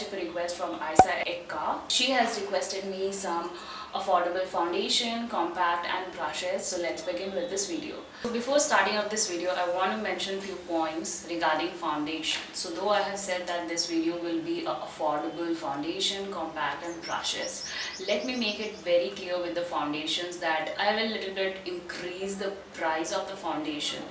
of a request from Aisa Ekka. She has requested me some affordable foundation, compact and brushes. So let's begin with this video. So before starting up this video, I want to mention few points regarding foundation. So though I have said that this video will be a affordable foundation, compact and brushes, let me make it very clear with the foundations that I will little bit increase the price of the foundation.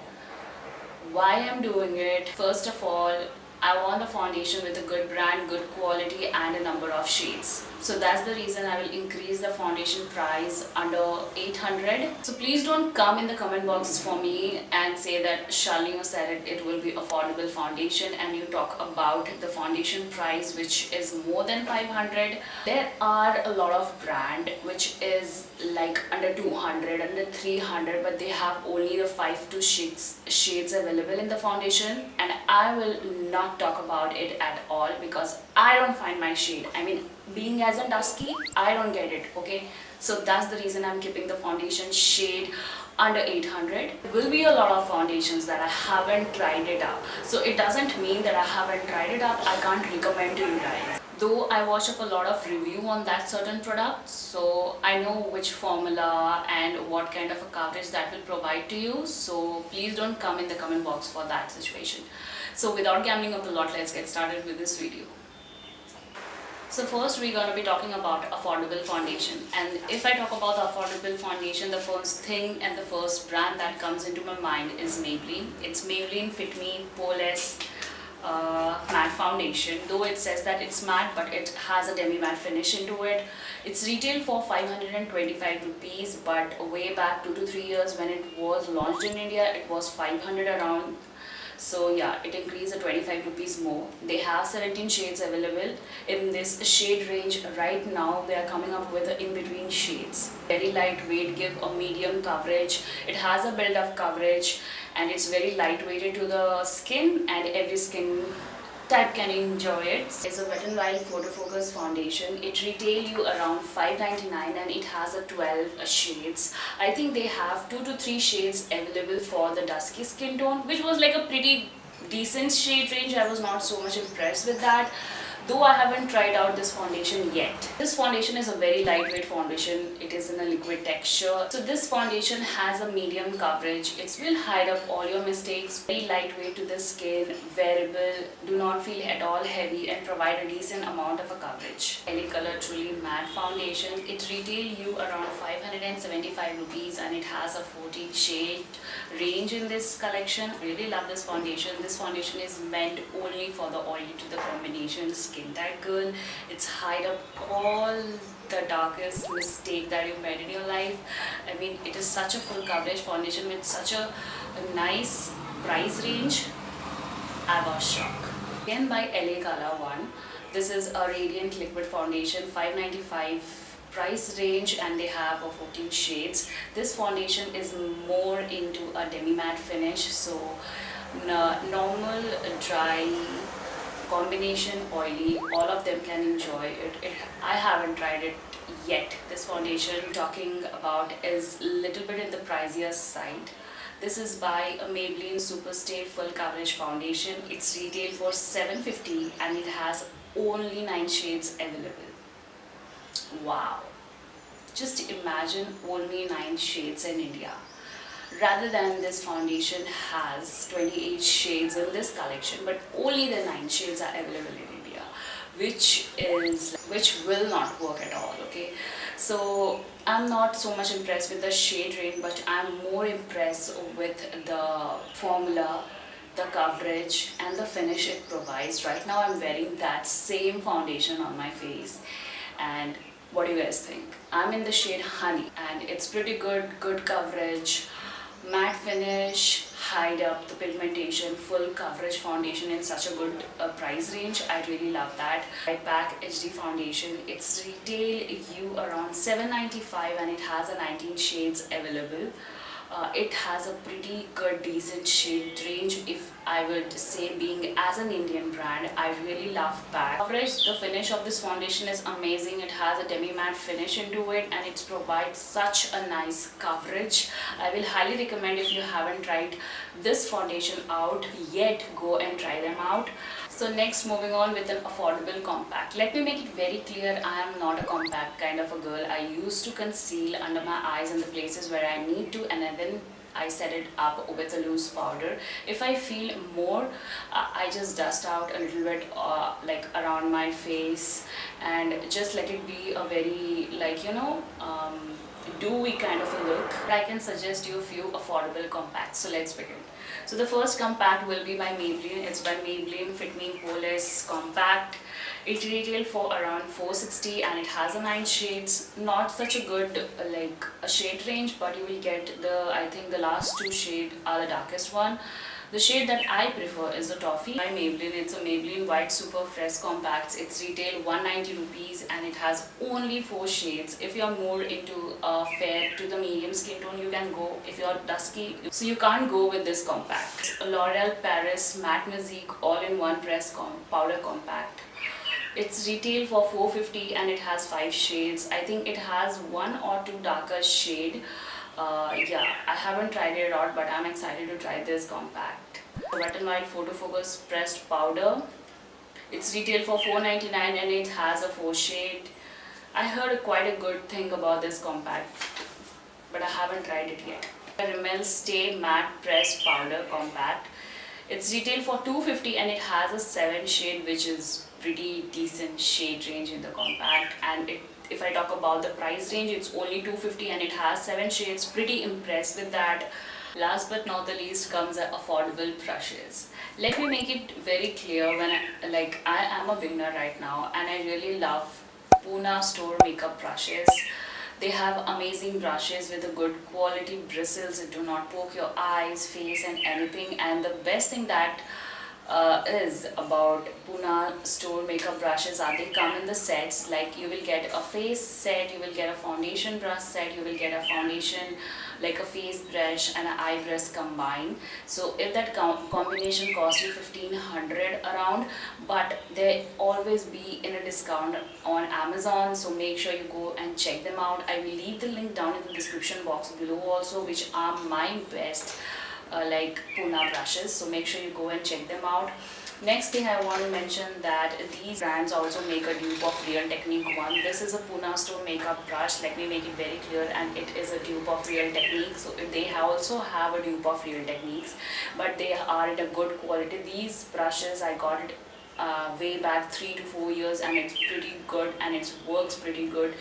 Why I'm doing it? First of all, I want the foundation with a good brand, good quality and a number of shades. So that's the reason I will increase the foundation price under 800. So please don't come in the comment box for me and say that Shalini said it will be affordable foundation and you talk about the foundation price which is more than 500. There are a lot of brand which is like under 200, under 300, but they have only the 5 to 6 shades available in the foundation, and I will not talk about it at all because I don't find my shade. I mean, being as a dusky, I don't get it, okay? So that's the reason I'm keeping the foundation shade under 800. There will be a lot of foundations that I haven't tried it out. So it doesn't mean that I haven't tried it out, I can't recommend to you guys. Though I watch up a lot of review on that certain product, so I know which formula and what kind of a coverage that will provide to you. So please don't come in the comment box for that situation. So without gambling up a lot, let's get started with this video. So first we're going to be talking about affordable foundation, and if I talk about the affordable foundation, the first thing and the first brand that comes into my mind is Maybelline. It's Maybelline Fit Me Poreless matte foundation. Though it says that it's matte, but it has a demi matte finish into it. It's retailed for 525 rupees, but way back 2 to 3 years when it was launched in India, it was 500 around. So yeah, it increased the 25 rupees more. They have 17 shades available in this shade range. Right now they are coming up with the in-between shades. Very lightweight, give a medium coverage. It has a build-up coverage and it's very lightweighted to the skin, and every skin type can enjoy it. It's a Wet n Wild Photo Focus foundation. It retail you around 599 and it has a 12 shades. I think they have 2 to 3 shades available for the dusky skin tone, which was like a pretty decent shade range. I was not so much impressed with that, though I haven't tried out this foundation yet. This foundation is a very lightweight foundation. It is in a liquid texture. So this foundation has a medium coverage. It will hide up all your mistakes. Very lightweight to the skin, wearable, do not feel at all heavy and provide a decent amount of a coverage. LA Color Truly Matte Foundation. It retail you around 575 rupees and it has a 14 shade range in this collection. Really love this foundation. This foundation is meant only for the oily to the combination skin type girl. It's hide up all the darkest mistake that you made in your life. I mean, it is such a full coverage foundation with such a nice price range. I was shocked. Again by LA Color One. This is a radiant liquid foundation, 595 price range, and they have a 14 shades. This foundation is more into a demi matte finish, so normal, dry, combination, oily, all of them can enjoy it. I haven't tried it yet. This foundation talking about is a little bit in the pricier side. This is by a Maybelline Superstay Full Coverage Foundation. It's retail for 750 and it has only 9 shades available. Wow, just imagine only 9 shades in India, rather than this foundation has 28 shades in this collection, but only the 9 shades are available in India, which will not work at all, okay? So I'm not so much impressed with the shade range, but I'm more impressed with the formula, the coverage and the finish it provides. Right now I'm wearing that same foundation on my face, and what do you guys think? I'm in the shade Honey and it's pretty good coverage, matte finish, hide up the pigmentation, full coverage foundation in such a good price range. I really love that. Right Back HD foundation, it's retail you around 795 and it has a 19 shades available. It has a pretty good decent shade range. If I would say, being as an Indian brand, I really love PAC. Coverage, the finish of this foundation is amazing. It has a demi matte finish into it and it provides such a nice coverage. I will highly recommend, if you haven't tried this foundation out yet, go and try them out. So next, moving on with an affordable compact. Let me make it very clear, I am not a compact kind of a girl. I used to conceal under my eyes in the places where I need to, and then I set it up with a loose powder. If I feel more, I just dust out a little bit like around my face, and just let it be a very, like, dewy kind of a look. I can suggest you a few affordable compacts. So let's begin. So the first compact will be by Maybelline. It's by Maybelline Fit Me Poreless Compact. It retailed for around 460 and it has a 9 shades. Not such a good like a shade range, but you will get I think the last 2 shades are the darkest one. The shade that I prefer is the Toffee by Maybelline. It's a Maybelline White Super Fresh Compacts. It's retail 190 rupees and it has only 4 shades. If you're more into fair to the medium skin tone, you can go. If you're dusky, so you can't go with this compact. L'Oreal Paris Matte Musique All-in-One Press Powder Compact. It's retail for 450 and it has 5 shades. I think it has 1 or 2 darker shade. Yeah, I haven't tried it out, but I'm excited to try this compact. Wet n Wild Photo Focus Pressed Powder. It's retail for 499 and it has a 4 shade. I heard quite a good thing about this compact, but I haven't tried it yet. Rimmel Stay Matte Pressed Powder Compact. It's retail for 250 and it has a 7 shade, which is pretty decent shade range in the compact. And if I talk about the price range, it's only 250 and it has 7 shades. Pretty impressed with that. Last but not the least comes the affordable brushes. Let me make it very clear, when I am a beginner right now and I really love Puna store makeup brushes. They have amazing brushes with a good quality bristles. It do not poke your eyes, face and anything. And the best thing that is about Puna store makeup brushes are they come in the sets. Like you will get a face set, you will get a foundation brush set, you will get a foundation like a face brush and an eye brush combined. So if that combination costs you 1500 around, but they always be in a discount on Amazon, so make sure you go and check them out. I will leave the link down in the description box below also, which are my best like Puna brushes, so make sure you go and check them out. Next thing I want to mention that these brands also make a dupe of Real Technique one. This is a Puna store makeup brush. Let me make it very clear, and it is a dupe of Real Technique. So they also have a dupe of Real Techniques, but they are at a good quality. These brushes I got it way back 3 to 4 years and it's pretty good and it works pretty good,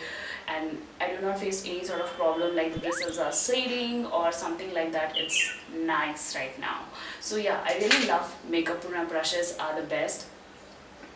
and I do not face any sort of problem like the bristles are sagging or something like that. It's nice right now. So yeah, I really love makeup Puna brushes are the best.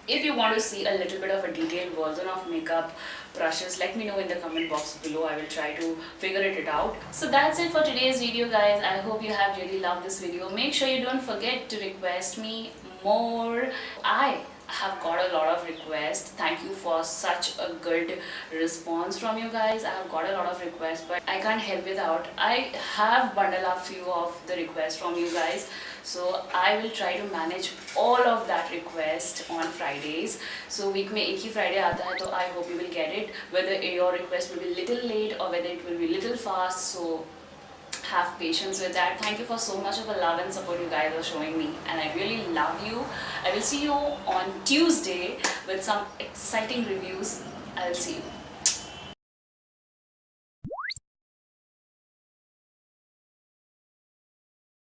If you want to see a little bit of a detailed version of makeup brushes, let me know in the comment box below. I will try to figure it out. So that's it for today's video, guys. I hope you have really loved this video. Make sure you don't forget to request me more. I have got a lot of requests. Thank you for such a good response from you guys. I have got a lot of requests, but I can't help it out. I have bundled up few of the requests from you guys, so I will try to manage all of that request on Fridays. So week में एक ही Friday आता है, तो I hope you will get it. Whether your request will be little late or whether it will be little fast, so have patience with that. Thank you for so much of a love and support you guys are showing me, and I really love you. I will see you on Tuesday with some exciting reviews. I will see you.